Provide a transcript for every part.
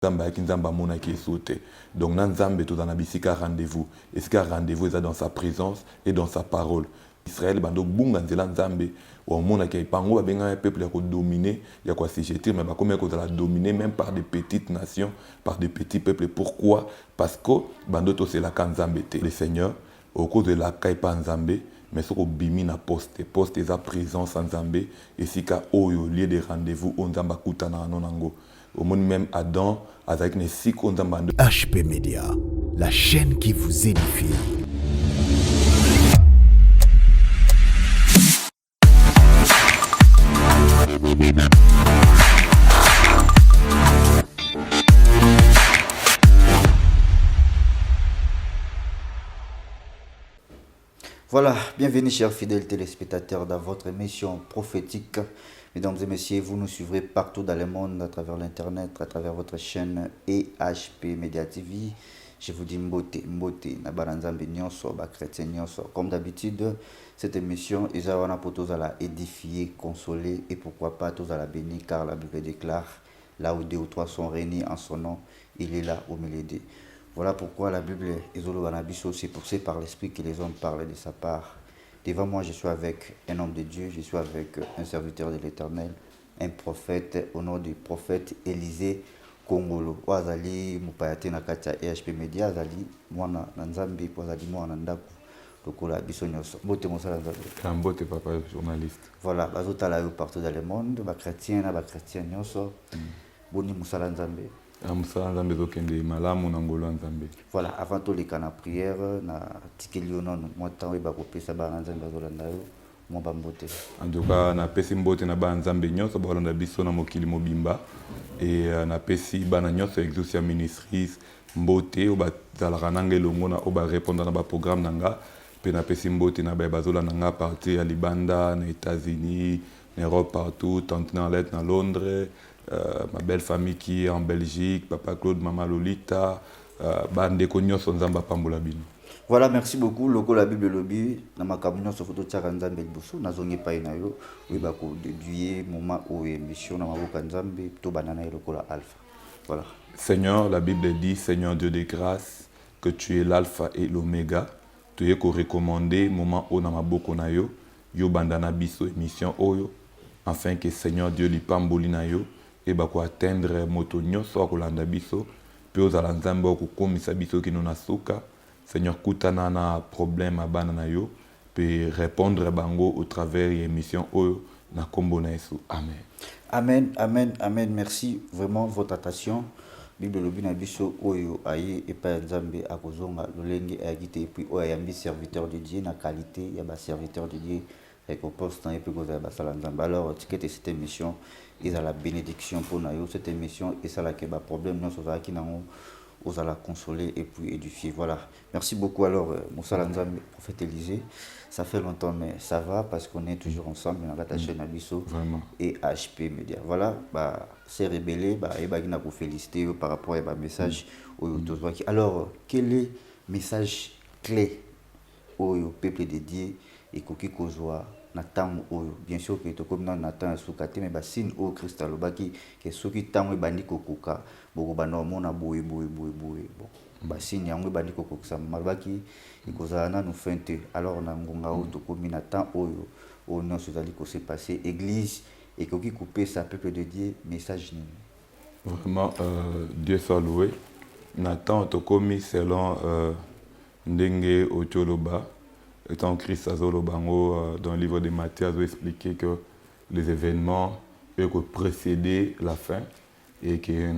Nzambe ayaki nzambe amonaki yesu te. Donc na nzambe tozala na bisika rendez-vous. Esika rendez-vous eza dans sa présence et dans sa parole. Israël bando bunga nzela nzambe omonaki epango babenga peuple ya kodominer ya koassujettir mais bakomi kozala dominer même par des petites nations, par des petits peuples. Pourquoi? Parce que bando toselaka nzambe te. Le Seigneur au cause de la kaipa nzambe mais ce bimi na poste eza présence en nzambe esika oyo lieu de rendez-vous on nzamba kutana nango. Au monde même Adam, avec les six condamnés. HP Media, la chaîne qui vous édifie. Voilà, bienvenue chers fidèles téléspectateurs dans votre émission prophétique. Mesdames et messieurs, vous nous suivrez partout dans le monde, à travers l'internet, à travers votre chaîne EHP Media TV. Je vous dis mbote, na baranzambe nyonso, ba chrétien nyonso. Comme d'habitude, cette émission est pour tous à la édifier, consoler et pourquoi pas tous à la bénir, car la Bible déclare, là où deux ou trois sont réunis en son nom, il est là au milieu d'eux. Voilà pourquoi la Bible est aussi poussée par l'Esprit que les hommes parlent de sa part. Devant moi, je suis avec un homme de Dieu, je suis avec un serviteur de l'Éternel, un prophète, au nom du prophète Élisée Kongolo. Wazali mupayate na katia EHP Media, azali mwana nzambi, wazali mwana ndaku. Lokola biso nyonso. Mbote mosala nzambi. Mbote papa journaliste. Voilà, bazotala yo partout dans le monde, ba chrétien na ba chrétien nyonso. Boni mosala nzambi. Voilà, avant tout les canaux prière, na tikeli non moi temps ba kopesa ba nzambe bazolanda yo mo bambote. En tout cas, na pesi mbote na ba nzambe nyonso balanda biso na mokili mobimba et na pesi bana nyonso Exousia Ministries mbote o bazalaka nanga elongo na o ba répondre na ba programme nanga pe na pesi mbote na ba bazolanda nga parti ya Libanda na États-Unis, en Europe partout, tant na lettre na Londres. Ma belle famille qui est en Belgique, Papa Claude, Maman Lolita, Bande Konyo, Nzamba Pambola Bino. Voilà, merci beaucoup. Logo la Bible lobby, na makamunyo so photo tchaka Nzambe liboso, nazongi pa ina yo, oui ba ko déduire moment où émission na maboka Nzambe to banana loko la alpha. Voilà. Seigneur, la Bible dit, Seigneur Dieu de grâce, que tu es l'alpha et l'oméga. Tu es ko recommandé moment où na maboko na yo, yo bandana biso émission oyo, afin que Seigneur Dieu li pamboli na yo. Et bako atteindre moto nyonso akolanda biso pe ozala nzambe okokomisa biso kino na suka. Seigneur kutana na problème abana na yo pe répondre bango au travers de l'émission oyo na kombo na Yesu. Amen. Amen, amen, amen. Merci vraiment votre attention. Bible lobi na biso oyo aye et pa nzambe akozonga lolenge ayagite et puis oyo ayambi serviteur de Dieu na qualité ya ba serviteur de Dieu récompense temps et puis kozala basala nzambe. Alors ticket cette émission ils ont la bénédiction pour nous. Cette émission et ça là que ba problème non so qui nango aux la consoler et puis édifier. Voilà. Merci beaucoup alors Moussa Nzambe, prophète Élisée. Ça fait longtemps mais ça va parce qu'on est toujours ensemble dans la chaîne Abisso et HP Media. Voilà, bah c'est rebellé, bah et bah vous féliciter par rapport à message au alors quel est le message clé au peuple dédié et koki kozwa na tango oyo bien sûr que to comme na tango sukate mais ba signe au Christ alobaki que soki tango ebandi kokuka boko bana mona boye bon ba signe yango ebandi kokuka malobaki ikozala na nous fente alors na ngonga o to komi na tango oyo o non sozali ko se passer église et koki couper sa peuple de Dieu message nini vraiment Dieu soit loué na tango to komi selon ndenge otoloba étant Christ Azolobango dans le livre de Matthieu a expliqué que les événements ont précédé la fin et que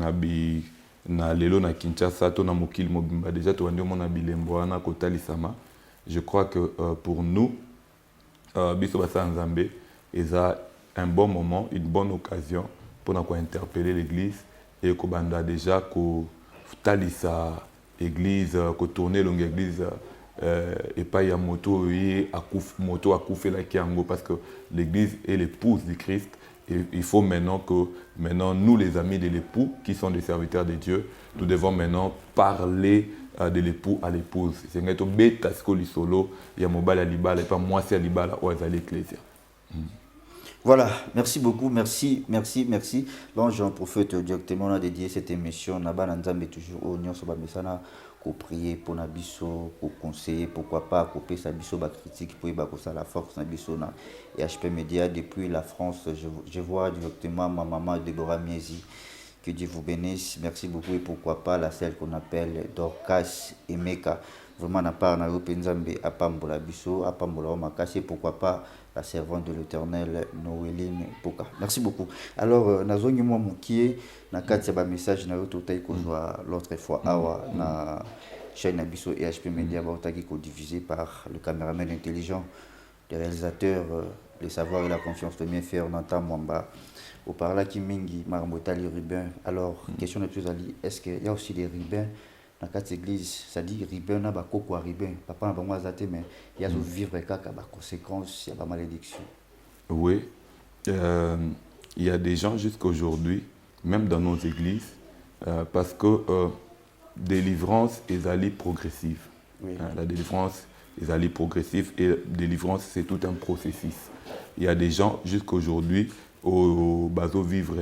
na lelo na Kinshasa to na mokili mobimba déjà to wandi mona bilembo na kotali sama. Je crois que pour nous biso basa nzambe eza un bon moment, une bonne occasion pour nous interpeller l'église et ko banda déjà ko talisa église ko tourner longue église et pas il y a moto à la kiango parce que l'église est l'épouse du Christ et il faut maintenant que nous les amis de l'époux qui sont des serviteurs de Dieu nous devons maintenant parler de l'époux à l'épouse c'est un gâteau bêta ce que solo il y a mobile à libala et pas moi c'est à libala ou à l'ecclésia. Voilà, merci beaucoup, merci. Donc j'en profite directement, on a dédié cette émission, Naba Nzambe toujours au Nyon Soba Mesana, pour prier pour Nabiso, pour conseiller, pourquoi pas, couper sa biso, ba critique, pour y ça la force Nabiso, na et HP Média, depuis la France, je vois directement ma maman Déborah Miesi. Que Dieu vous bénisse, merci beaucoup et pourquoi pas la celle qu'on appelle Dorcas et Meka. Vraiment, n'a pas un Nzambe à Pambola Bisso, à Pambola Omakasi, pourquoi pas la servante de l'Éternel, Noéline Poka. Merci beaucoup. Alors, nazongi moi mukie, na katia message na yoto taï ko l'autre fois awa na chaîne Abisso et HP Media ba otaki ko divisé par le caméraman intelligent, le réalisateur, le savoir et la confiance de bien faire Nanta Mwamba. Au parla qui mingi marmotali ribin. Alors, question de plus ali, est-ce qu'il y a aussi des ribins dans cette église, ça dit ribin na ba koko ribin, papa na bango azate mais il y a zo vivre kaka ba conséquences, il y a ba malédiction. Oui, il y a des gens jusqu'à aujourd'hui, même dans nos églises, parce que délivrance est allée progressive. Oui. La délivrance est allée progressive et délivrance c'est tout un processus. Il y a des gens jusqu'à aujourd'hui au bazo vivre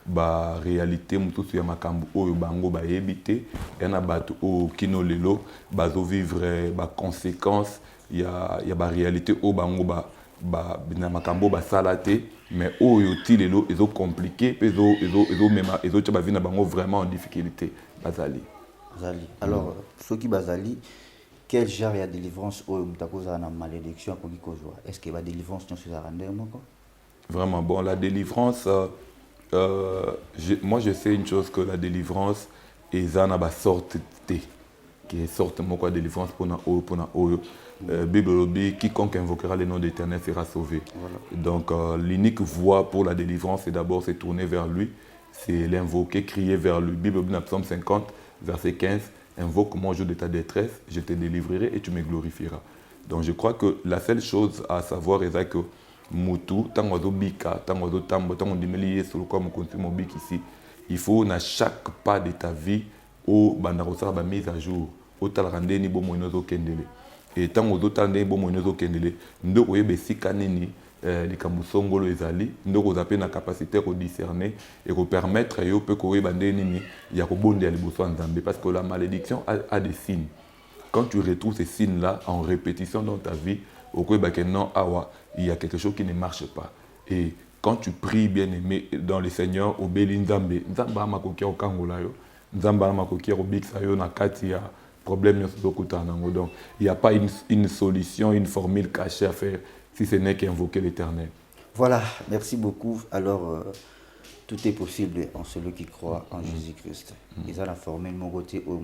ba réalité mutusu ya makambo oyo bango ba yebite yana bato o kino lelo bazo vivre ba conséquences ya ba réalité o bango ba na makambo ba salate mais oyo ti lelo ezo compliqué ezo mema ezo tcha ba vina bango vraiment en difficulté bazali. Alors ceux qui bazali quel genre de délivrance oyo mutakoza na malédiction pour qui kozwa est-ce que ba délivrance non sur rendre moko? Vraiment bon la délivrance moi je sais une chose que la délivrance est une sorte qui est sorte de délivrance pour oyo. Bible quiconque invoquera le nom d'Éternel sera sauvé. Voilà. Donc l'unique voie pour la délivrance c'est d'abord se tourner vers lui, c'est l'invoquer, crier vers lui. Bible Psaume 50 verset 15, invoque-moi au jour de ta détresse, je te délivrerai et tu me glorifieras. Donc je crois que la seule chose à savoir est que Moutou, tant oiseau bika, tant oiseau tambo, tant on dimeli sur le corps mon continue bik ici. Il faut à chaque pas de ta vie au bandarosa ba mise à jour, au tal rende ni bo moinozo kendele. Et tant oiseau tal ni bo moinozo kendele, ndoko yebe sika nini likambo songolo ezali, ndoko zape na capacité de discerner et de permettre yo peut ko yeba nini ya ko bonde ya liboso nzambe parce que la malédiction a des signes. Quand tu retrouves ces signes là en répétition dans ta vie, non, il y a quelque chose qui ne marche pas. Et quand tu pries, bien aimé, dans le Seigneur, au Belinzambe, Nzamba makoki au Kangola yo, Nzamba makoki au Bixayo na kati ya problème yo sokuta nango. Donc, il n'y a pas une solution, une formule cachée à faire si ce n'est qu'invoquer l'Éternel. Voilà, merci beaucoup. Alors tout est possible en celui qui croit en Jésus-Christ. Ils ont la formule mon côté pour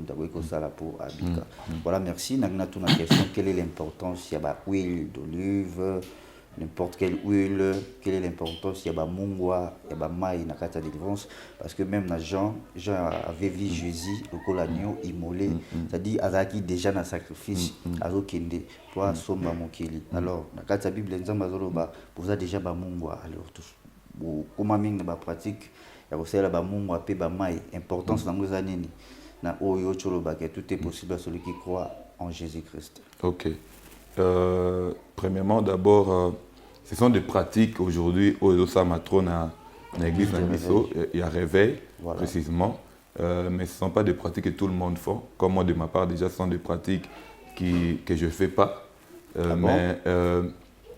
Abika. Voilà, merci. Nagna tout la question, quelle est l'importance il y a huile d'olive, n'importe quelle huile, quelle est l'importance il y a mungwa, il y a maï na kata délivrance parce que même Jean avait vu Jésus le colagno immolé, c'est-à-dire azaki déjà na sacrifice azokende pour somba mokeli. Alors na kata Bible nzamba zoloba pour ça déjà ba mungwa alors tous comment mingi ba pratique ya kosala ba mungu ape ba mai importance nango za nini na oyo choloba que tout est possible à celui qui croit en Jésus-Christ. OK. Premièrement d'abord ce sont des pratiques aujourd'hui au Samatron à l'église Nabiso, il y a réveil voilà. Précisément mais ce ne sont pas des pratiques que tout le monde fait comme moi de ma part déjà ce sont des pratiques que je ne fais pas mais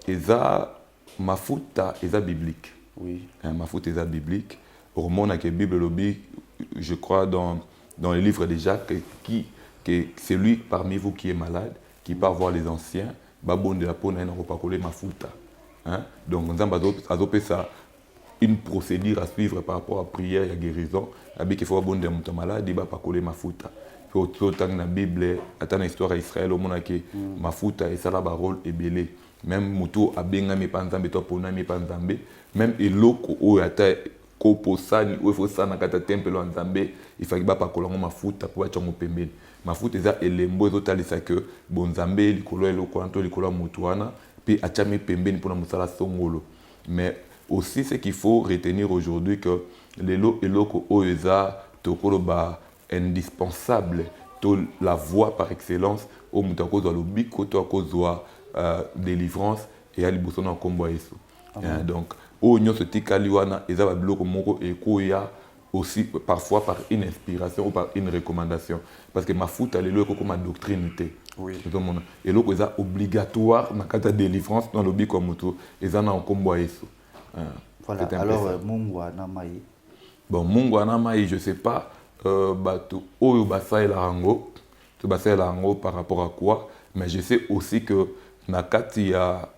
eza mafuta eza biblique. Oui. Ma faute est biblique. Au moment où la Bible lobby, je crois dans le livre de Jacques, que c'est lui parmi vous qui est malade, qui part voir les anciens, babon de la peau n'a pas collé ma faute. Donc nous avons ça une procédure à suivre par rapport à prière et à guérison. Il faut bon de mon malade, il va pas coller ma faute. Autant dans la Bible, dans l'histoire d'Israël, au moment où ma faute et ça la parole est belé. Même mutu abenga mi panzambe to pona mi panzambe même eloko o ata ko posani o fo sana kata temple wa nzambe ifaki ba pakolongo mafuta po acha pembeni mafuta eza elembo ezotalisa que bon nzambe likolo eloko anto likolo mutu wana puis acha mi pembeni pona musala songolo. Mais aussi ce qu'il faut retenir aujourd'hui que lelo eloko o eza tokolo ba indispensable to la voie par excellence au mutako zo lobiko to akozwa délivrance et à l'ibosona kombo yesu. Donc oyo nyonso tikali wana eza babiloko moko ekoya aussi parfois par une inspiration ou par une recommandation parce que mafuta lelo ekokoma doctrine te. Oui. eloko eza obligatoire na kati ya délivrance dans lobi kwa moto eza na nkombo ya Yesu. Voilà, alors Mungu ana mai. Bon, Mungu ana mai, je sais pas bato oyo basalela rango, to basalela rango par rapport à quoi, mais je sais aussi que na kati ya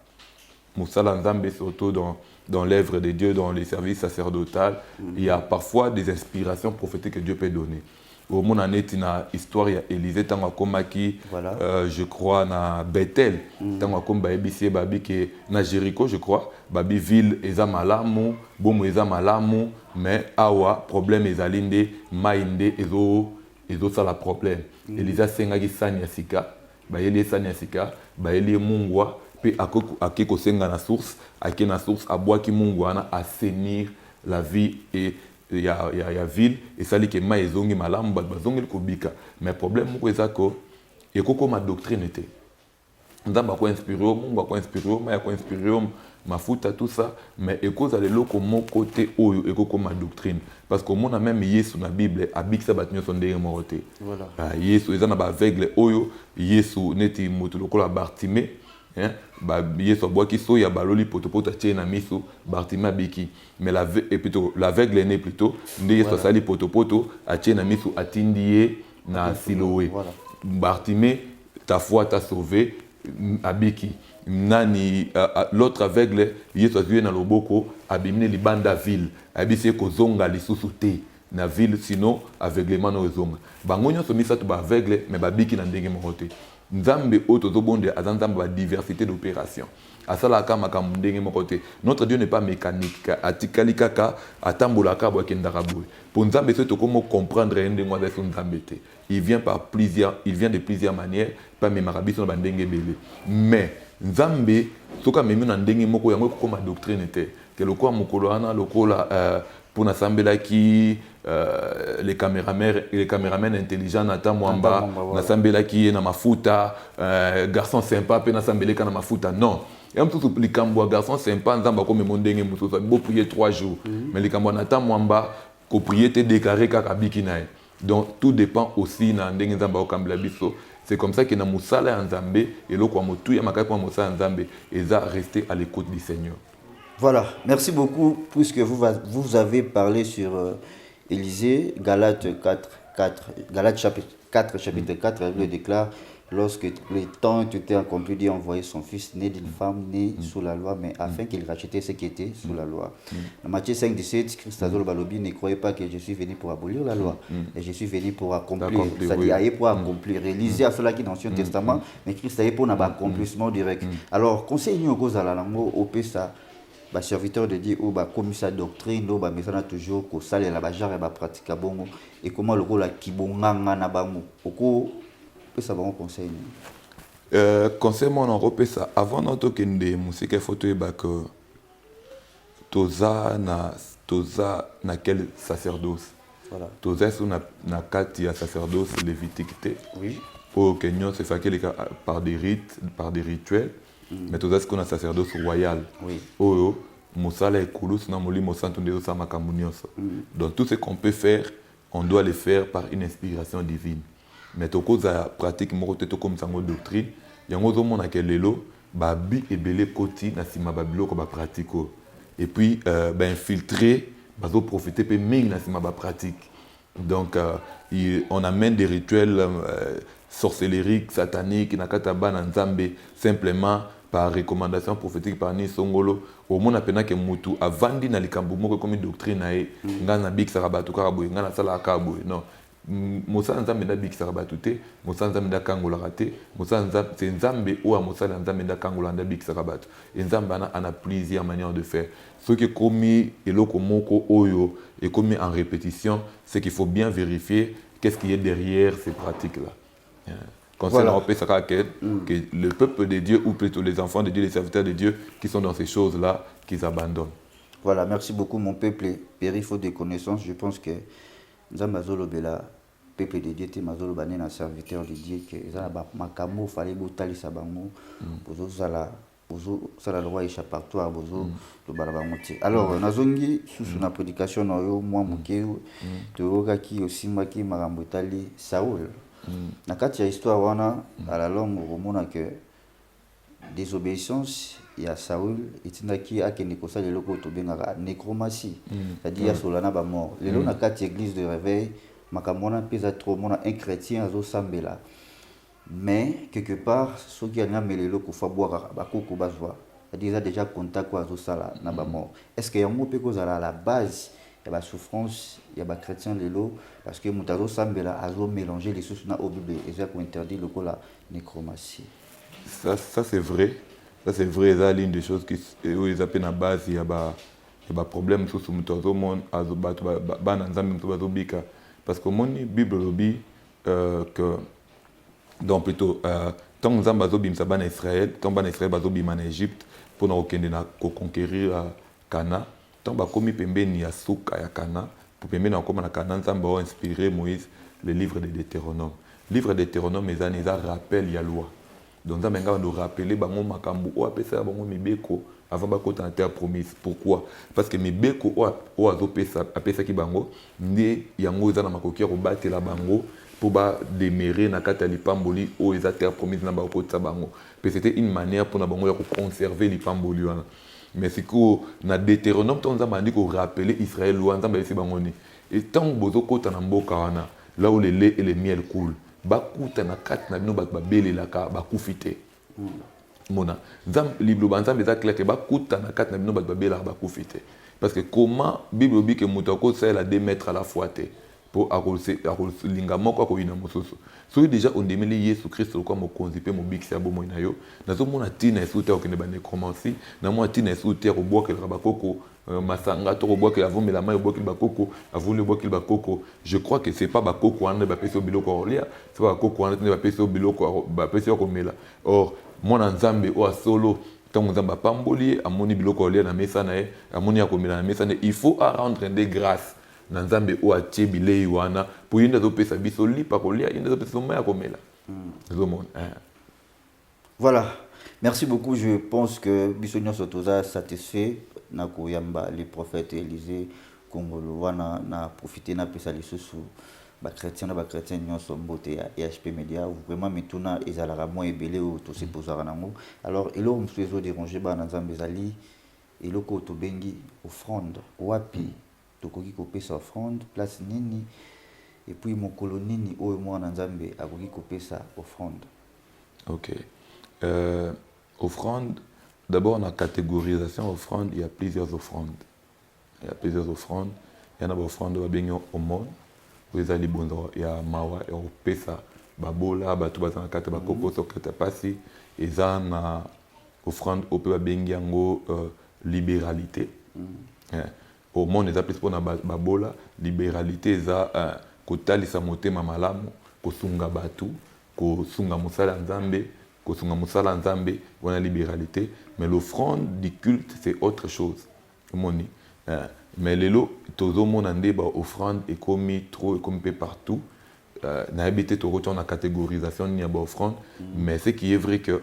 musala nzambe surtout dans l'œuvre de Dieu, dans les services sacerdotaux, il y a parfois des inspirations prophétiques que Dieu peut donner. Au monde en est une histoire, il y a Élisée, je crois, na Bethel, tant comme Baby Babi qui na Jéricho, je crois, Babi ville eza malamu, bomo eza malamu, mais awa problème ezalinde, mainde ezo ça la problème. Élisée senga ki sanya sika, ba yeli sanya sika, ba yeli mungwa, puis akiko senga na source, ake na source abwaki mungwa na assainir la vie et il y a ville et ça dit que ma ezongi malamu bazongi kobika mais problème moko eza ko ekoko ma doctrine était ndamba ko inspiré mungu ko inspiré ma ko inspiré mafuta tout ça mais ekoza le loko moko te oyo ekoko ma doctrine parce que on a même Yesu na Bible abikisa batinyo sondenge morote voilà Yesu eza na ba aveugle oyo Yesu neti moto lokola Bartimée ba Yesu aboaki so ya baloli potopoto tie na miso Bartimée biki mais l'aveugle né plutôt ndé Yesu sali potopoto atie na miso atindie na Siloé Bartimée ta foi t'a sauvé abiki nani l'autre aveugle Yesu azui na loboko abimine libanda ville abisi kozonga lisusu te na ville sinon aveuglement no zonga bango nyonso misatu ba aveugle mais babiki na ndenge moko te nzambe oto tozobonde aza nzambe ba diversité d'opération asalaka makambo ndenge moko te. Notre Dieu n'est pas mécanique atikali kaka atambolaka bo kendaka boye pour nzambe soto komo comprendre ndenge mwa son nzambe te il vient de plusieurs manières pas même marabiso na ndenge belé mais nzambe soka memi na ndenge moko yango ko ma doctrine te que lokwa mokolo ana lokola pour n'assembler qui les caméramens intelligents nata mwamba n'assembler qui na mafuta garçon sympa pe n'assembler kana mafuta non et en tout les cambois garçon sympa nzamba comme mondenge musosa bo prier 3 jours mais les cambois nata mwamba ko prier te déclarer kaka bikinae donc tout dépend aussi na ndenge nzamba okambla biso. C'est comme ça que na musala ya nzambe et lokwa motu ya makaka kwa musala nzambe eza rester à l'écoute du Seigneur. Voilà, merci beaucoup puisque vous avez parlé sur Élisée, Galates chapitre 4, la Bible déclare lorsque le temps était accompli, Dieu a envoyé son fils né d'une femme née sous la loi, mais afin qu'il rachetait ce qui était sous la loi. Dans Matthieu 5, 17, Christ Azol Balobi ne croyait pas que je suis venu pour abolir la loi, et je suis venu pour accomplir, c'est-à-dire pour accomplir. Élisée a cela qui est dans l'Ancien Testament, mais Christ a eu pour un accomplissement direct. Alors, conseil nous au Zalango, au Pessa, ba serviteur de Dieu ou ba comme sa doctrine ou ba mesana toujours ko sale la ba genre ba pratique bongo et comment le rôle qui bonganga na bango oko pesa bango conseil conseil mon Europe ça avant notre kende musique photo ba que toza na quel sacerdoce voilà toza sur na kati ya sacerdoce lévitique oui pour que nous se fait par des rites par des rituels. Mais tout ça, c'est qu'on a sacerdoce royal. Oui. Oh, Moussala et Koulous, na moli Moussantou de Osama Kamounios. Donc tout ce qu'on peut faire, on doit le faire par une inspiration divine. Mais tout cause à pratique, moi, tout comme ça, doctrine, il y a un autre monde qui est lelo, babi et belé koti na sima babilo ko ba pratique. Et puis, infiltrer, bazo profiter pe ming na sima ba pratique. Donc, on amène des rituels sorcelleriques, sataniques, nakataba na nzambe simplement par recommandation prophétique par ni songolo au monde appena que mutu avandi na likambo moko comme doctrine nae ngana bik sarabatu karaboy ngana sala kaboy non mosala nzambe na bik sarabatu te mosala nzambe da kangola raté mosala nzambe c'est nzambe ou mosala nzambe da kangola nda bik sarabatu et nzambe ana plusieurs manières de faire ce qui est commis eloko moko oyo est commis en répétition c'est qu'il faut bien vérifier qu'est-ce qui est derrière ces pratiques là. Concernant voilà. Que le peuple de Dieu, ou plutôt les enfants de Dieu, les serviteurs de Dieu, qui sont dans ces choses-là, qu'ils abandonnent. Voilà, merci beaucoup mon peuple. Périphérie de connaissances, je pense que Nzambazolo Bela, peuple de Dieu, Mazolo Bané, un serviteur de Dieu, que Makamo, fallait boutali sabango, pour ça bozo sala loi échappatoire bozo to balabango te. Alors nazongi sous na prédication na yo moi moke toyokaki osimbaki makambo etali Saoul. Na kati ya histoire wana à la longue omona que désobéissance ya Saoul etindaki akende kosala eloko tobengaka nécromancie, c'est-à-dire solana ba mort. Lelo na kati église de réveil makambo wana pesa trop mona un chrétien azosambela. Mais quelque part soki anyamela eloko fa boire bakoko bazwa, c'est-à-dire déjà contact kwa azosala na ba mort. Est-ce que yango pe kozala à la base ya ba souffrance ya ba chrétien lelo parce que moto azosambela azo mélanger les sources na au Bible et ça ko interdit le la nécromancie. Ça c'est vrai. Ça c'est vrai, ça l'une des choses qui ils appellent à base il y a ba problème sur ce moto monde azobat ba nzambe to bazobika parce que mon Bible lobi que donc plutôt tant nzambe azobimisa bana Israël, tant bana Israël bazobima en Égypte pour na okende na conquérir Cana, tant ba komi pembeni ya suka ya Cana pour pembeni na koma na Cana nzambe a inspiré Moïse le livre de Deutéronome. Livre de Deutéronome ezaniza rappel ya loi. Donc ça va nous rappeler bango makambu o apesa bango mibeko avant ba kota terre promise. Pourquoi? Parce que mibeko o azopesa apesa ki bango ndi yango za na makoki ko batela bango pour ba démérer na kata lipamboli o eza terre promise na ba kota bango. Parce que c'était une manière pour na bango ya ko conserver lipamboli wana. Mais c'est que na Deutéronome ton za mandi ko rappeler Israël loi nzamba esi bango ni. Et tant bozo kota na mboka wana là où le lait et le miel coulent. Bakuta na kati na bino bato babelelaka bakufite mona nzambe liblo banzambe eza clair que bakuta na kati na bino bato babelelaka bakufite parce que comment Bible dit que moto akosala 2 mètres à la fois te pour akolinga moko akoyina mosusu soki déjà ondemeli Yesu Kristo kwa mokonzi pe mobikisi ya bomoi na yo nazomona tina esu te okende banécromancie na mwa tina esu te akobwakelaka bakoko masanga to kobwakela avomela mai obwakeli bakoko avoli obwakeli bakoko. Je crois que c'est pas bakoko wana bapesi biloko olia, c'est pas bakoko wana tene bapesi biloko bapesi komela. Or mwana nzambe o solo tango nzamba pamboli amoni biloko olia na mesa na ye amoni akomela na mesa na il faut rendre des grâces na nzambe o atie bilei wana pour yinda zo pesa biso lipa kolia yinda zo pesa mai akomela. Voilà. Merci beaucoup. Je pense que Bissonio Sotoza satisfait na koyamba les prophètes Élysée Kongolo wana na profiter na pesa lisusu ba chrétien nyonso mbote ya EHP Media vraiment mituna ezalaka mo ebele o to se posera nango. Alors elo msuezo déranger ba na nzambe zali eloko to bengi offrande wapi tokoki kopesa offrande place nini et puis mokolo nini oyo mwana nzambe akoki kopesa offrande. OK. Offrande, d'abord, dans la catégorisation offrande, il y a plusieurs offrandes. Il y a plusieurs offrandes. Il y en a des offrandes qui sont au monde. Il y a Mawa, il y a Pesa, Babola, Batubazan, Kataba Koko, Sokata Passi. Et il y a une offrande au peu de libéralité. Au monde, il y a plus de Babola, libéralité, il y a Kotali Samote Mamalamu, Kosunga Batu, Kosunga Musala Nzambe. Kosunga musala nzambe wana libéralité, mais l'offrande du culte c'est autre chose. Moni mais lelo tozo mona ndeba offrande et commis trop et comme peu partout na habité to retourne en catégorisation ni ba offrande, mais ce qui est vrai que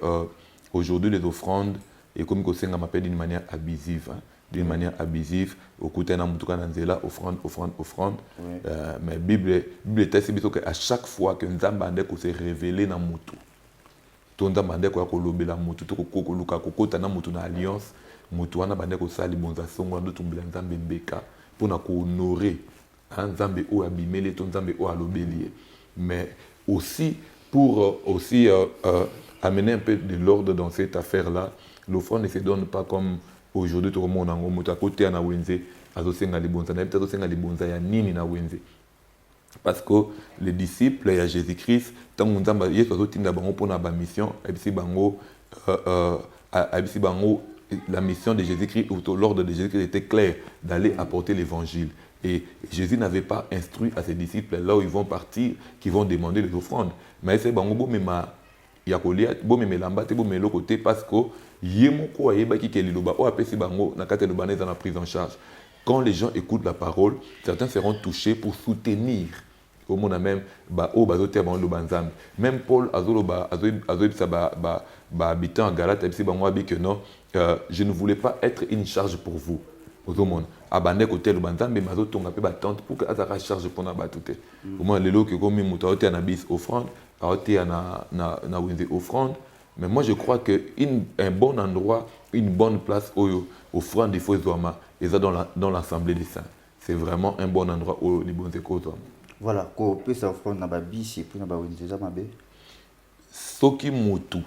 aujourd'hui les offrandes et comme ko senga m'appelle d'une manière abusive d'une manière abusive au côté na mutuka na nzela offrande mais Bible teste biso que à chaque fois que nzamba ande ko se révéler na mutu tonda bande ko kolobela mutu to kokoluka kokota na mutu na alliance mutu wana bande ko sali bonza songo ndo tumbela nzambe mbeka pona ko honorer nzambe o abimele to nzambe o alobeli mais aussi pour amener un peu de l'ordre dans cette affaire là. L'offrande ne se donne pas comme aujourd'hui tout le monde en mutu à côté na wenze azosenga libonza na peut-être azosenga libonza ya nini na wenze. Parce que les disciples, il y a Jésus-Christ, tant que nous avons une mission, la mission de Jésus-Christ, ou l'ordre de Jésus-Christ était clair, d'aller apporter l'évangile. Et Jésus n'avait pas instruit à ses disciples là où ils vont partir, qui vont demander les offrandes. Mais c'est bon, il y a côté parce que quand les gens écoutent la parole, certains seront touchés pour soutenir au monde même au bazote ba lo banzambe même Paul azoloba azoibisa ba habitant à Galate abisi bango abi que non je ne voulais pas être une charge pour vous au monde abande côté lo banzambe mazotonga pe batante pour que azaka charge pour na batute au moins lelo que comme muto ote na bis offrande ote na wende offrande. Mais moi je crois que un bon endroit, une bonne place offrande il faut zoma et ça dans l'assemblée des saints. C'est vraiment un bon endroit où les bons échos zoma. Voilà, ko peut ça offrande na ba bis et puis na ba wende za mabe. Soki mutu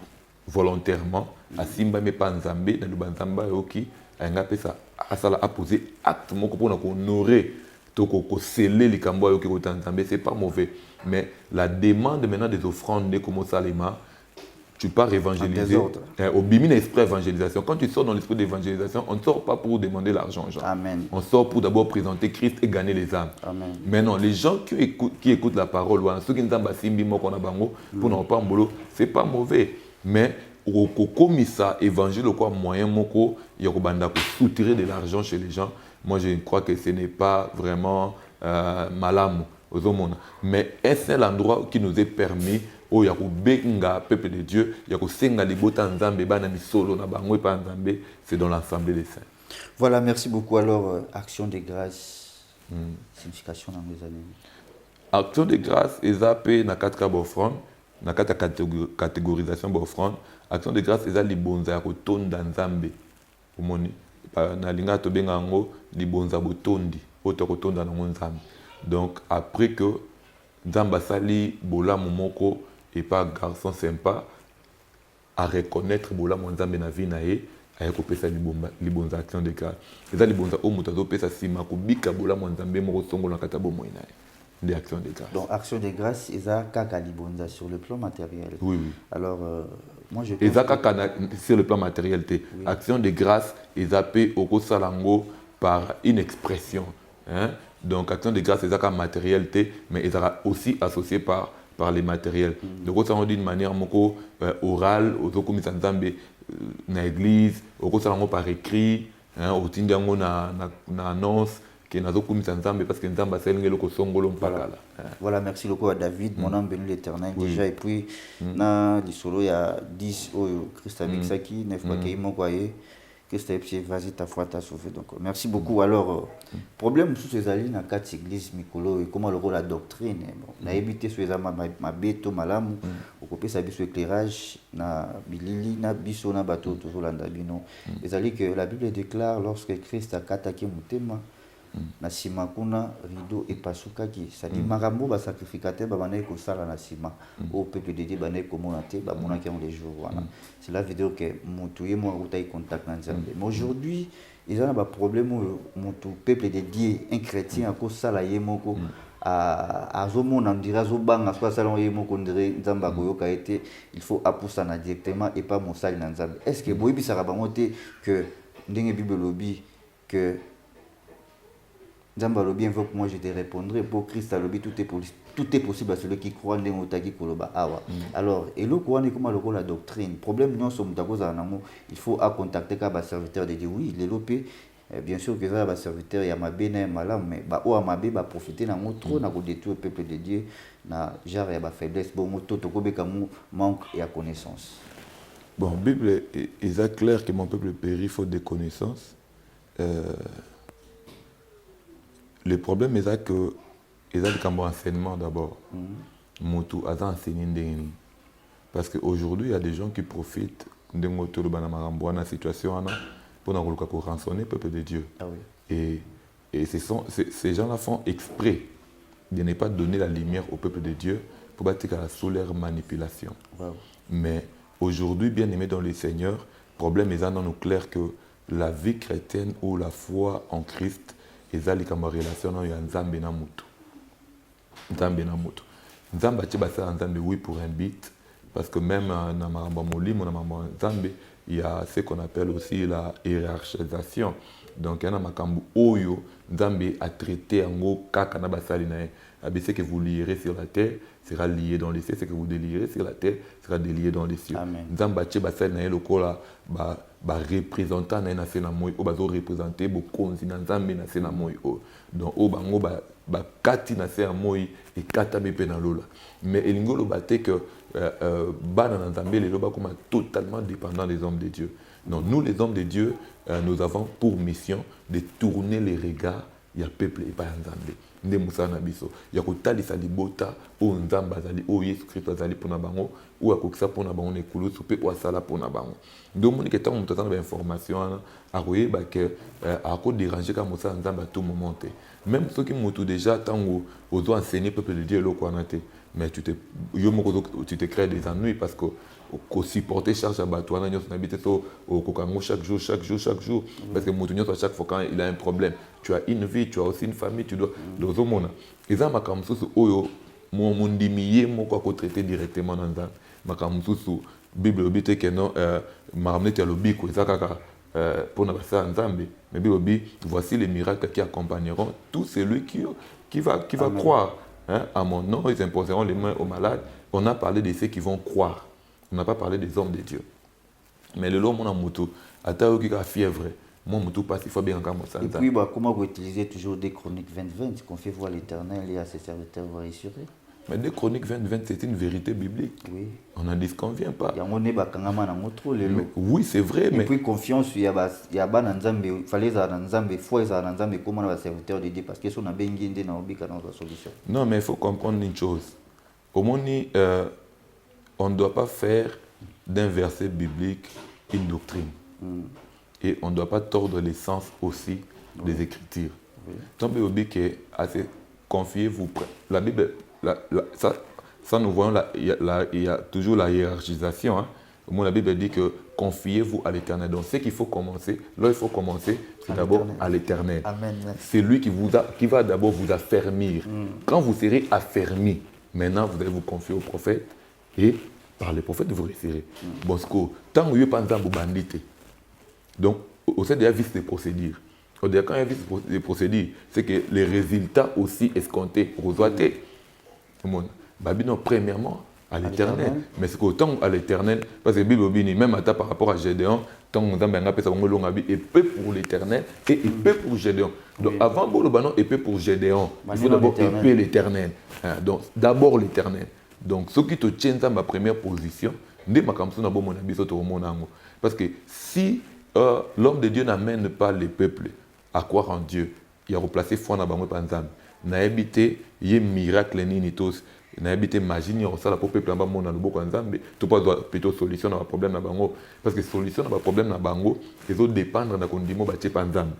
volontairement asimba me pa nzambe na lubanzamba yoki anga pesa asala a poser acte moko pona ko honorer to ko sceller likambo yoki ko nzambe, c'est pas mauvais, mais la demande maintenant des offrandes de comme salima tu pars évangéliser au bimine esprit évangélisation. Quand tu sors dans l'esprit d'évangélisation, on ne sort pas pour demander l'argent, genre. Amen. On sort pour d'abord présenter Christ et gagner les âmes. Amen. Maintenant, les gens qui écoutent la parole, ceux qui n'ont pas simbi moko na bango pour n'en pas mbolo, c'est pas mauvais, mais au ça évangile quoi moyen moko yakobanda ko soutirer de l'argent chez les gens. Moi je crois que ce n'est pas vraiment malamu aux hommes, mais est-ce l'endroit qui nous est permis o ya benga peuple de Dieu ya senga libota nzambe bana misolo na bango pa nzambe, c'est dans l'assemblée des saints. Voilà, merci beaucoup. Alors action de grâce, signification dans les années. Action de grâce ezapé na 4 cas offrande na 4 catégorisation offrande. Action de grâce eza libonza ya kotonda nzambe omoni na linga to benga ngo libonza botondi oto kotonda na nzambe. Donc après que nzamba sali bola momoko et pas garçon sympa à reconnaître bola nzambe na vie na ye aya ko pesa libonza action de grâce eza libonza o moto pesa sima ko bika bola nzambe moko songo na kata bomo ina des actions de grâce. Donc action de grâce eza kaka libonza sur le plan matériel. Oui oui. Alors moi je eza kaka sur le plan matériel te. Oui. Action de grâce eza pe oko salango par une expression, hein. Donc action de grâce eza ka matériel te, mais ils sera aussi associé par les matériels. Donc ça on dit d'une manière moko orale aux komisa nzambe na église oko salango par écrit, hein, otindango na annonce que nazo komisa nzambe parce que nzamba selenge loko songolo mpakala. Voilà, merci beaucoup à David, mon âme bénit l'Éternel déjà et puis na lisolo ya 10 oyo Christ avec saki 9 bakei moko aye Christ et vas-y ta foi t'a sauvé. Donc merci beaucoup. Alors problème sous ces alliés na quatre églises mikolo et comment le rôle la doctrine bon na éviter ces ma beto malamu occuper sa biso éclairage na bilili na biso na bateau toujours landa bino. Les alliés que la Bible déclare lorsque Christ a kataki mutema na sima kuna rideau et pasukaki ça dit marambo ba sacrificateur ba banaye ko sala na sima au peuple de Dieu banaye ko monate ba monaki en les jours voilà. C'est la vidéo que mutuye moi utayi contact na nzambe. Mais aujourd'hui ils ont un problème mutu peuple de Dieu un chrétien ko sala ye moko a zomona ndira zobanga soit sala ye moko ndire nzamba ko yoka été il faut apusana directement et pas mosali na nzambe. Est-ce que boyebi sara bangote que ndenge Bible lobi que Nzamba lobi invoque moi je te répondrai pour Christ a lobi tout est possible à celui qui croit ndenge otaki koloba awa. Alors et le quoi comment le la doctrine problème non somme takoza namo il faut à contacter ka ba serviteur de Dieu oui les lopé bien sûr que ça ba serviteur ya mabe na malam mais ba o mabe ba profiter na ngo trop na ko détruire le peuple de Dieu na genre ya ba faiblesse bon moto to ko beka mu manque et à connaissance. Bon Bible est clair que mon peuple périt faute de connaissance. Le problème est que ils ont un enseignement d'abord. Motu a enseigné parce qu'aujourd'hui il y a des gens qui profitent de la situation pour rançonner le peuple de Dieu. Ah oui. Et ces gens-là font exprès de ne pas donner la lumière au peuple de Dieu pour bâtir sous leur manipulation. Wow. Mais aujourd'hui, bien aimé dans le Seigneur, le problème est dans nous clair que la vie chrétienne ou la foi en Christ ezali kama relation na nzambe na mutu. Nzambe na mutu. Nzamba tshibasa nzambe oui pour un but parce que même na maramba molimo na maramba nzambe il y a ce qu'on appelle aussi la hiérarchisation. Donc yana makambu oyo nzambe a traité ngo kaka na basali na ye. Ce que vous lierez sur la terre sera lié dans les cieux, ce que vous délierez sur la terre sera délié dans les cieux. Nzamba tshibasa na ye lokola ba représentant na na sena moy o bazo représenter bo konzi na nzambe na sena moy o donc o bango ba bakati na se ya moi ekatami mpe na lola. Mais elingi oloba te que bana na Nzambe lelo bakoma totalement dépendant des hommes de Dieu. Non, nous les hommes de Dieu, nous avons pour mission de tourner les regards ya peuple et pas ya Nzambe. Nde musala na biso ya kotalisa libota o Nzambe azali o Yesu Christ azali pona bango ou akokisa pona bango na ekulusu pe o asala pona bango. Donc moni ke tango mutata na information akoyeba ke ako déranger ka musala Nzambe à tout moment te. Même ceux qui mutu déjà tango ozo enseigner peuple de Dieu loko na te, mais tu te crées des ennuis parce que ko supporter charge à batouana nyos n'habite so au kokango chaque jour parce que moto à chaque fois quand il a un problème tu as une vie, tu as aussi une famille, tu dois dozo mona eza makamsusu oyo mo ndimiye moko ko traiter directement dans ça makamsusu bible obite que non maramne te lobiko eza kaka pour na basa Nzambe mais bible voici les miracles qui accompagneront tout celui qui va croire, hein, à mon nom ils imposeront les mains aux malades. On a parlé de ceux qui vont croire. On n'a pas parlé des hommes de Dieu. Mais le long, mon amour, à ta fièvre, mon amour passe, il faut bien encore ça. Et puis, comment vous utilisez toujours des chroniques 20-20, qu'on fait voir l'Éternel et à ses serviteurs vous réassurer? Mais des chroniques 20-20, c'est une vérité biblique. Oui. On n'en disconvient pas. Oui, c'est vrai. Mais puis, confiance, il y a ban Nzambe, il fallait ça Nzambe, foi ça Nzambe, comment on va serviteur de Dieu, parce que si on a bien guindé dans la solution. Non, mais il faut comprendre une chose. Au moins, on ne doit pas faire d'un verset biblique une doctrine. Et on ne doit pas tordre l'essence aussi des Écritures. Donc, confiez-vous. La Bible, ça nous voyons, il y a toujours la hiérarchisation. Hein. Au moins, la Bible dit que confiez-vous à l'Éternel. Donc, ce qu'il faut commencer, là, il faut commencer, c'est d'abord à l'Éternel. C'est lui qui va d'abord vous affermir. Quand vous serez affermi, maintenant, vous allez vous confier au prophète. Et par les prophètes, vous réussirez. Bosco, tant que vous n'avez pas de bandité. Donc, au sein de la vice des procédures. Quand il y a vice des procédures, c'est que les résultats aussi escomptés, resoités. Premièrement, à l'Éternel. Mais c'est qu'autant à l'Éternel, parce que la Bible, même par rapport à Gédéon, tant que vous avez épée pour l'Éternel et épée pour Gédéon. Donc, avant de épée pour Gédéon, il faut d'abord épée l'Éternel. Donc, d'abord l'Éternel. Donc, ce qui te tient dans ma première position, parce que si l'homme de Dieu n'amène pas les peuples à croire en Dieu, il a replacé foi dans le Panzam, n'a habité yé miracle ni tous, n'a habité magie ni ça la peuple en bas mon dans le beaucoup Nzambe, tout pas plutôt solution dans le problème na bango, parce que solution dans le problème na bango, ils ont dépendre dans kondimo bache Panzam.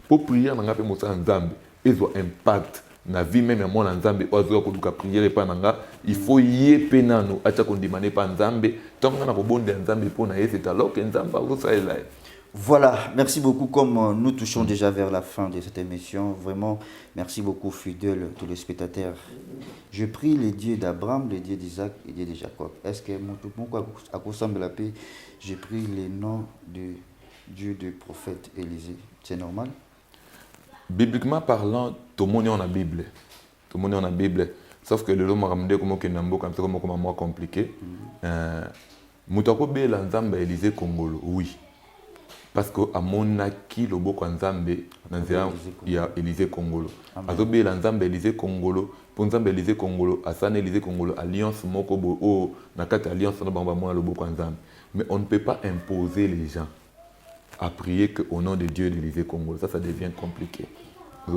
Pour prier dans ngape mosa Nzambe, ils ont impact na vie même mon Nzambe ozo ko duka prier pa nanga, il faut yé penano acha kondimane pa Nzambe, tant na ko bonde Nzambe pour na c'est alors que Nzambe va ça là. Voilà, merci beaucoup. Comme nous touchons déjà vers la fin de cette émission, vraiment, merci beaucoup, fidèles téléspectateurs. Je prie les dieux d'Abraham, les dieux d'Isaac et les dieux de Jacob. Est-ce que à quoi semble la paix, j'ai pris les noms de Dieu du prophète Élisée? C'est normal? Bibliquement parlant, tout le monde est en la Bible. Tout le monde est en la Bible. Sauf que le lot m'a ramené comme moi compliqué. Moutako be la Nzambe Élisée Congolo, oui. Parce qu'à mon acquis, le beau Nzambe, il y a Élisée Congolo. Azobe la Nzambe Élisée Congolo, pour Nzambe Élisée Congolo, Asane Élisée Congolo, alliance Mokobo, oh, Nakata alliance le beau Nzambe. Mais on ne peut pas imposer les gens à prier qu'au nom de Dieu d'Élisée Congolo. Ça devient compliqué. Tout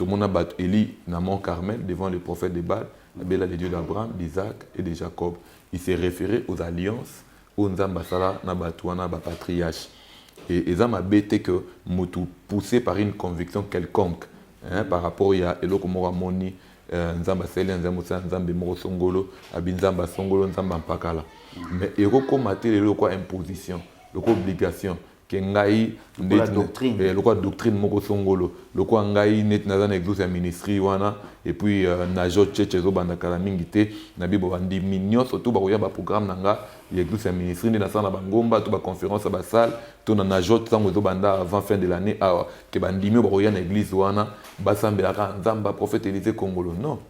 le monde a battu Élie dans Mont Carmel devant le prophète de Baal, les dieux d'Abraham, d'Isaac et de Jacob. Il s'est référé aux alliances, aux Nzambe Sala, Nabatouana, Patriarche. Et ça m'a bêté que Moutou, poussé par une conviction quelconque, hein, par rapport à Eloko Mora Moni, Nzamba Seli, Nzamba Moro Songolo, Abinzamba Songolo, Nzamba Mpakala. Mais Eloko Maté, Eloko imposition, Eloko obligation. La doctrine. Le doctrine Moko Songolo. Le quoi ngai net nazana exauce ministry wana et puis najo cheche zo banda kala mingite na bibo bandi minyo surtout ba ba programme nanga exauce ministry na sana bangomba to ba conférence ba salle to na najo tsango zo banda avant fin de l'année que bandi mio ba na église wana ba sambela ka Nzamba prophète Élisée Congolo. Non.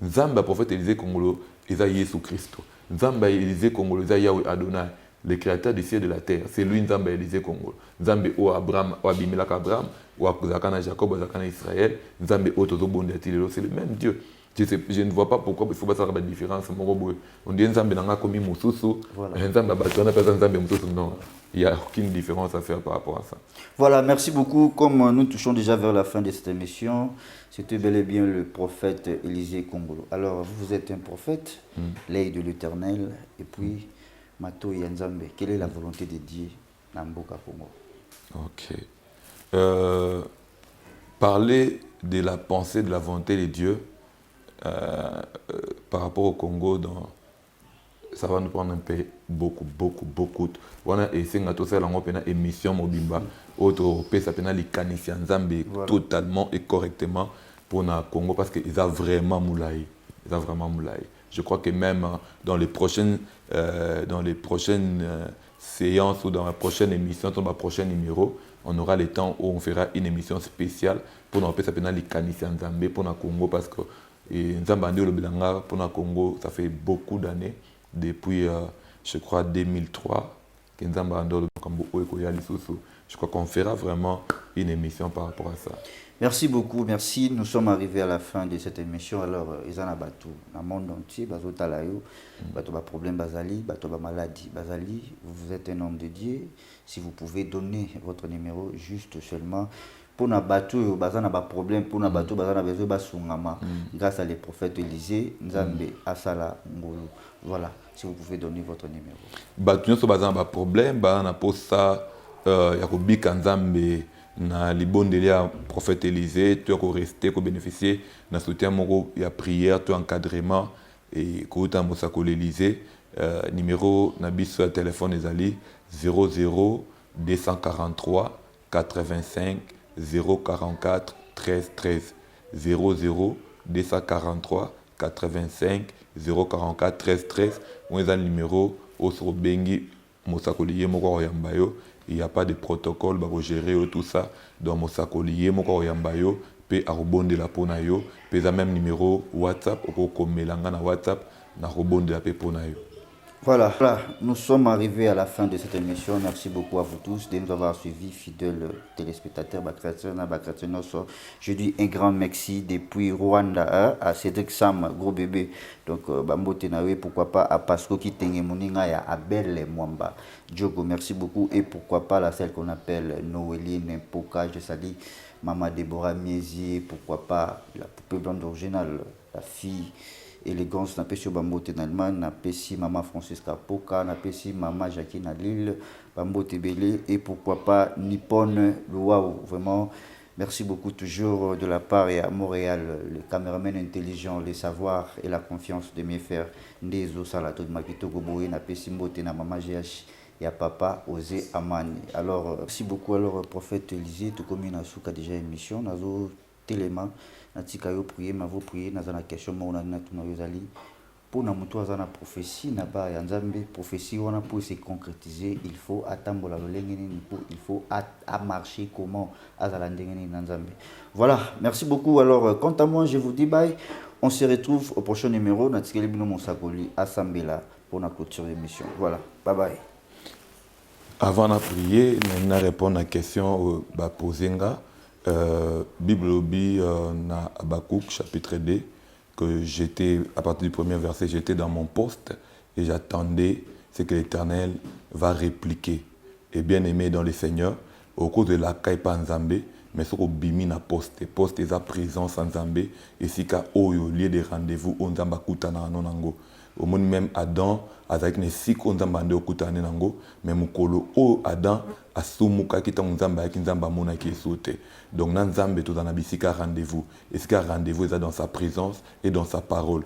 Nzamba prophète Élisée Congolo eza Yesu Christo. Nzamba Élisée Congolo eza Yahweh Adonai. le créateur du ciel et de la terre. C'est lui Nzambe Élysée Congo. Nzambe o Abraham, o Abimelech Abraham, o Zakana Jacob, o Zakana Israël, Nzambe o Toto Bondiatilelo, c'est le même Dieu. Je ne vois pas pourquoi il faut pas faire la différence. On dit Nzambe Nanga Komi Moussousou, Nzambe Batouana, personne Nzambe Moussousou. Non, il n'y a aucune différence à faire par rapport à ça. Voilà, merci beaucoup. Comme nous touchons déjà vers la fin de cette émission, c'était bel et bien le prophète Élysée Kongolo. Alors, vous êtes un prophète, l'œil de l'Éternel, et puis Mato Yanzambe. Quelle est la volonté de Dieu dans Mboka Congo? Ok. Parler de la pensée, de la volonté de Dieu par rapport au Congo, ça va nous prendre un peu beaucoup. On a essayé de faire une émission mobimba, autre ça peut Nzambe totalement et correctement pour le Congo parce qu'ils ont vraiment moulaï. Je crois que même dans les prochaines séances ou dans la prochaine émission, dans le prochain numéro, on aura le temps où on fera une émission spéciale pour nous appeler Nzambe pour le Congo parce que Nzambe pour le Congo, ça fait beaucoup d'années, depuis je crois 2003, que Nzambe je crois qu'on fera vraiment une émission par rapport à ça. Merci beaucoup, merci. Nous sommes arrivés à la fin de cette émission. Alors, ils en ont battu dans le monde entier, bazo talayo, bato ba problème bazali, bato ba maladie bazali. Vous êtes un homme de Dieu. Si vous pouvez donner votre numéro juste seulement pour na battu bazana ba problème, pour na battu bazana besoin basungama grâce à les prophètes Élysée, Nzambe asala ngolo. Voilà, si vous pouvez donner votre numéro. Battu so bazana ba problème, bazana posa yakobika Nzambe na libondeli ya prophète Élysée, tu as resté, tu as bénéficié na soutien moko ya prière, tu encadrement et kouta mosako l'Élysée. Numéro na biso ya téléphone ezali 00 243 85 044 13 13 00 243 85 044 13 13. On est numéro au bengi mosako lié moko yamba yo. Il n'y a pas de protocole pour gérer tout ça. Donc, Mosakoliye, Moko Yambayo, peut rebonde la ponayo, peut même numéro WhatsApp, ou comme na WhatsApp, na rebonde la ponayo. Voilà, nous sommes arrivés à la fin de cette émission. Merci beaucoup à vous tous de nous avoir suivis, fidèles téléspectateurs. Je dis un grand merci depuis Rwanda à Cédric Sam, gros bébé. Donc, Bambo Tenawe, pourquoi pas à Pasco qui Tengemoninga et à Abel Mwamba. Diogo, merci beaucoup. Et pourquoi pas la celle qu'on appelle Noéline Poka, je salue Maman Déborah Miesier, pourquoi pas la poupée blonde originale, la fille. Élégance, napesi Bambo Tenalman, napesi Maman Francisca Poka, napesi Maman Jacqueline Lille, Bambo Tebele et pourquoi pas Nippon Luau. Vraiment, merci beaucoup toujours de la part et à Montréal, les caméramans intelligents, les savoirs et la confiance de mes frères. Ndezo Salato de Makito Goboé, napesi Mbote na Maman GH et à Papa Osé Amani. Alors, merci beaucoup. Alors, prophète Élysée, tout comme il a déjà émission, nazo téléma. Natika yo prier, ma vous prier, nazana question mona na tuna yozali. Pour na mutu azana prophétie na ba ya Nzambe, prophétie wana pour se concrétiser, il faut attendre la lolengeni il faut à marcher comment azala ndengeni na Nzambe. Voilà, merci beaucoup. Alors quant à moi, je vous dis bye. On se retrouve au prochain numéro Natika Libino Monsakoli Asambela pour la clôture de l'émission. Voilà, bye bye. Avant de prier, nous répondre à la question posée. Bible obi na Habakkuk chapitre 2 que j'étais à partir du premier verset, j'étais dans mon poste et j'attendais ce que l'Éternel va répliquer. Et bien aimé dans le Seigneur, au cours de la kaipa Nzambe, mais ce qu'on bimi na poste est à présence Nzambe et si ka oyo lieu de rendez-vous on Nzamba kutana nango. Au monde même Adam avec ne siko Nzamba ande okutana nango, mais mukolo o Adam asumuka kita Nzamba avec Nzamba mona qui sauté. Donc dans Nzambe tout dans bisika rendez-vous. Et ce rendez-vous est dans sa présence et dans sa parole.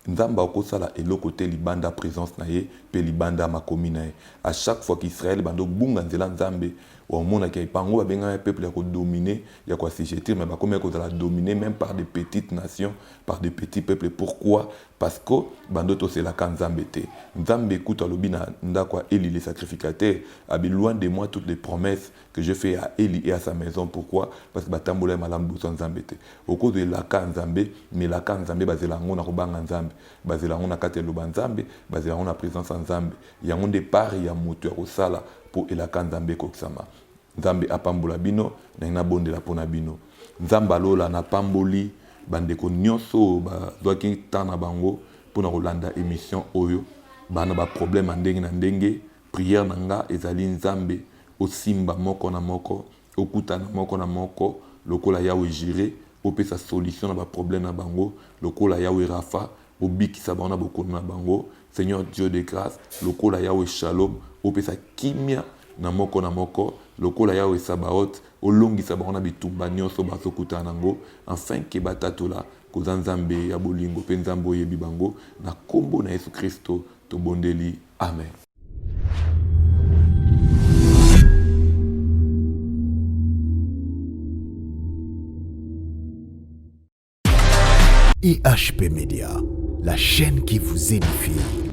Nzamba okosala et l'autre côté libanda présence naye pe libanda makomi naye. À chaque fois qu'Israël bando bunga nzela Nzambe au monde qui pango ba benga un peuple ya ko dominer ya ko assujettir mais ba comme ko la dominer même par des petites nations, par des petits peuples. Pourquoi? Parce que bandoto c'est la kanzambe te. Nzambe écoute alobi na ndakwa Eli les sacrificateurs, abi loin de moi toutes les promesses que je fais à Eli et à sa maison. Pourquoi? Parce que batambola malambu son nzambe te. Au cause de la kanzambe, mais la kanzambe bazela ngona ko banga nzambe, bazela ngona katelo banzambe, bazela ngona présence nzambe. Ya ngonde part ya moto ya ko sala pour elaka nzambe kokisama. Nzambe apambola bino na ina bondela pona bino. Nzamba lola na pamboli bandeko nyonso bazwaki tana bango mpona kolanda émission oyo bana ba problème ndenge na ndenge. Prière nanga ezali nzambe osimba moko na moko, okutana moko na moko lokola yawe géré opesa solution na ba problème na bango, lokola yawe rafa obikisa bango na bokono na bango. Seigneur Dieu de grâce, lokola yawe shalom opesa kimia na moko lokola yawe sabaoth olongisa bango na bitumba nyonso bazokutana nango, afin ke batatola koza nzambe ya bolingo mpe nzambe oyebi bango. Na kombo na Yesu Kristo tobondeli, amen. IHP Média, la chaîne qui vous édifie.